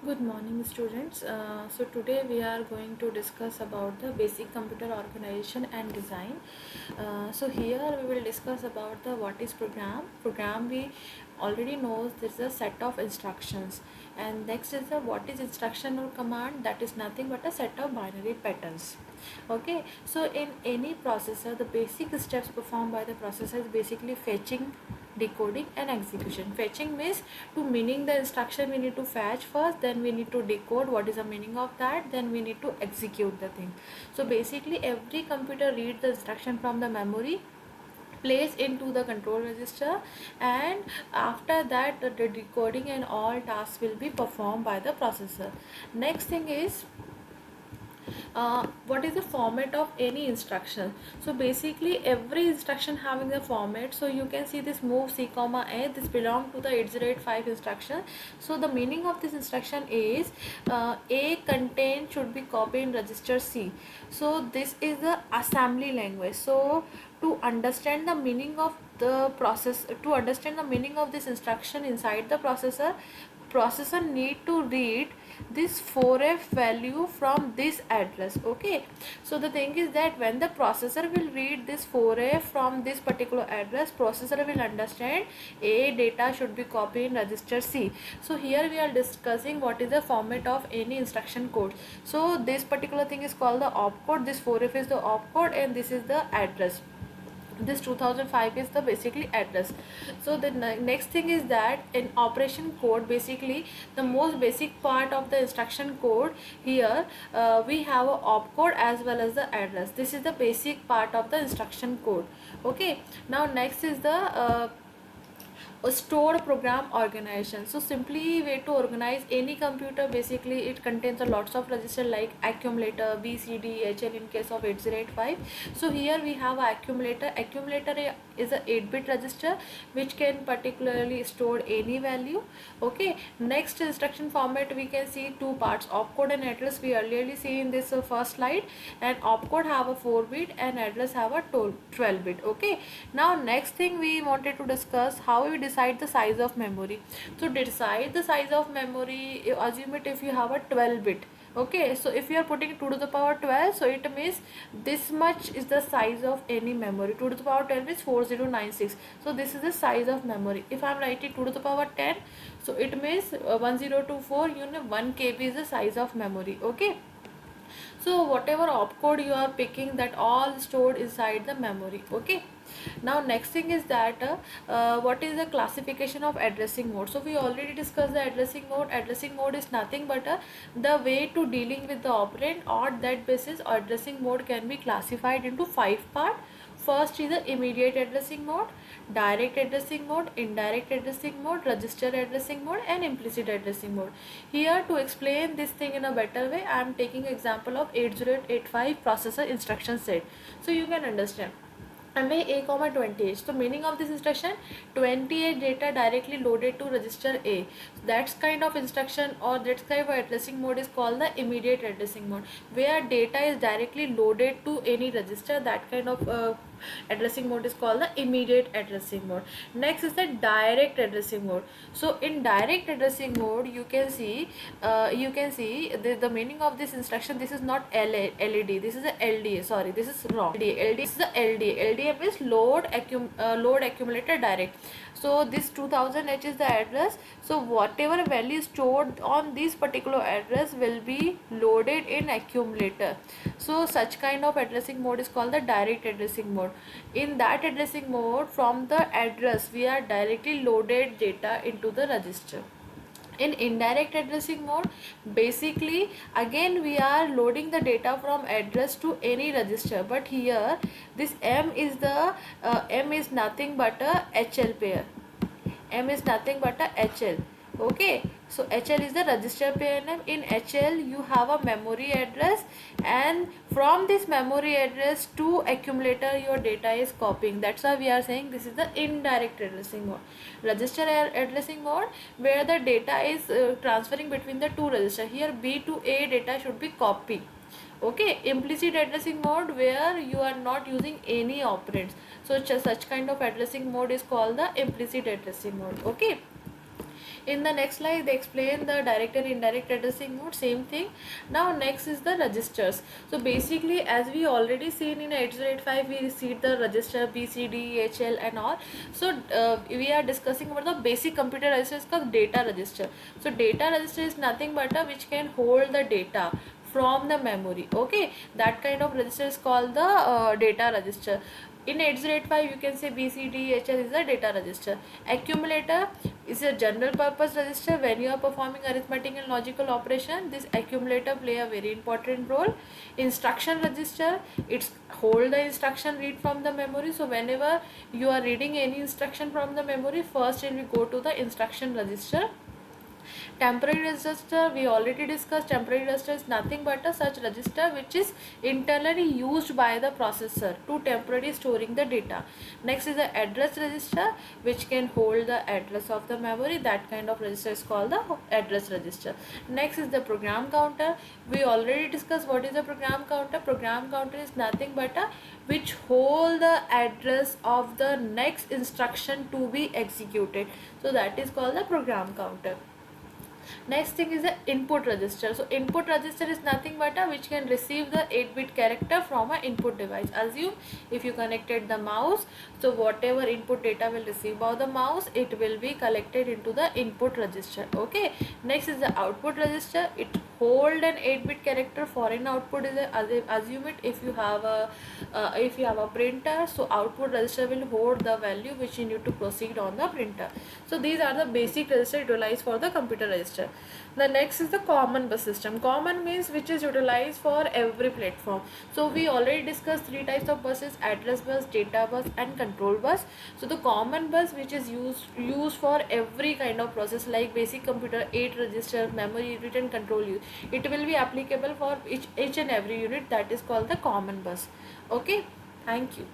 Good morning, students. So today we are going to discuss about the basic computer organization and design. So here we will discuss about the what is program. Program we already knows this is a set of instructions, and next is the what is instruction or command. That is nothing but a set of binary patterns. Okay. So in any processor, the basic steps performed by the processor is basically fetching, decoding and execution. Fetching means to meaning the instruction we need to fetch first, then we need to decode what is the meaning of that, then we need to execute the thing. So basically every computer reads the instruction from the memory, place into the control register, and after that the decoding and all tasks will be performed by the processor. Next thing is what is the format of any instruction. So basically every instruction having a format. So you can see this move c comma a, this belong to the 8085 instruction. So the meaning of this instruction is a content should be copied in register c. So this is the assembly language. So to understand the meaning of the process, to understand the meaning of this instruction inside the processor need to read this 4f value from this address. Okay, so the thing is that when the processor will read this 4f from this particular address, processor will understand a data should be copied in register c. So here we are discussing what is the format of any instruction code. So this particular thing is called the opcode. This 4f is the opcode and this is the address. This 2005 is the basically address. So the next thing is that in operation code, basically the most basic part of the instruction code here, we have a opcode as well as the address. This is the basic part of the instruction code. Okay, now next is the a stored program organization. So simply way to organize any computer, basically it contains a lots of register like accumulator, BCD, HL in case of 8085. So here we have a accumulator. Accumulator is a 8-bit register which can particularly store any value. Okay, next instruction format we can see two parts, opcode and address. We earlier see in this first slide, and opcode have a 4-bit and address have a 12-bit. Okay, now next thing we wanted to discuss how we decide the size of memory. To decide the size of memory, assume it if you have a 12-bit. Okay, so if you are putting 2 to the power 12, so it means this much is the size of any memory. 2 to the power 10 is 4096. So this is the size of memory. If I am writing 2 to the power 10, so it means 1024, 1 KB is the size of memory. Okay, so whatever opcode you are picking, that all stored inside the memory. Okay, now next thing is that what is the classification of addressing mode. So we already discussed the addressing mode. Addressing mode is nothing but the way to dealing with the operand. On that basis, addressing mode can be classified into 5 parts. First is the immediate addressing mode, direct addressing mode, indirect addressing mode, register addressing mode and implicit addressing mode. Here to explain this thing in a better way, I am taking example of 8085 processor instruction set. So you can understand. MA A comma 28. So meaning of this instruction, 28 data directly loaded to register A. That's kind of instruction or that kind of addressing mode is called the immediate addressing mode, where data is directly loaded to any register. That kind of addressing mode is called the immediate addressing mode. Next is the direct addressing mode. So in direct addressing mode, you can see the meaning of this instruction. This is not LED, this is a LDA. Sorry, this is wrong. LDA is the LDA. LDA means load accumulator direct. So this 2000H is the address. So whatever value stored on this particular address will be loaded in accumulator. So such kind of addressing mode is called the direct addressing mode. In that addressing mode, from the address we are directly loaded data into the register. In indirect addressing mode, basically again we are loading the data from address to any register, but here this M is nothing but a HL pair. M is nothing but a HL. Okay, so HL is the register pair name. In HL you have a memory address, and from this memory address to accumulator your data is copying. That's why we are saying this is the indirect addressing mode. Register addressing mode, where the data is transferring between the two registers. Here B to A data should be copied. Okay, implicit addressing mode, where you are not using any operands. So such kind of addressing mode is called the implicit addressing mode. Okay, In the next slide they explain the direct and indirect addressing mode, same thing. Now next is the registers. So basically, as we already seen in 8085, we see the register BCD, HL and all. So we are discussing about the basic computer registers called data register. So data register is nothing but a which can hold the data from the memory. Okay, that kind of register is called the data register. In 8085 you can say BCD, HL is the data register. Accumulator is a general purpose register. When you are performing arithmetic and logical operation, this accumulator play a very important role. Instruction register, it's hold the instruction read from the memory. So whenever you are reading any instruction from the memory, first it will go to the instruction register. Temporary register, we already discussed. Temporary register is nothing but a such register which is internally used by the processor to temporarily storing the data. Next is the address register, which can hold the address of the memory. That kind of register is called the address register. Next is the program counter. We already discussed what is the program counter. Program counter is nothing but a which hold the address of the next instruction to be executed. So that is called the program counter. Next thing is the input register. So input register is nothing but a which can receive the 8-bit character from a input device. Assume if you connected the mouse, so whatever input data will receive by the mouse, it will be collected into the input register. Okay. Next is the output register. It hold an 8-bit character. Foreign output is assume it if you have a printer, so output register will hold the value which you need to proceed on the printer. So these are the basic register utilized for the computer register. The next is the common bus system. Common means which is utilized for every platform. So we already discussed three types of buses: address bus, data bus and control bus. So the common bus which is used for every kind of process like basic computer, 8 register, memory unit and control unit. It will be applicable for each and every unit. That is called the common bus. Okay, thank you.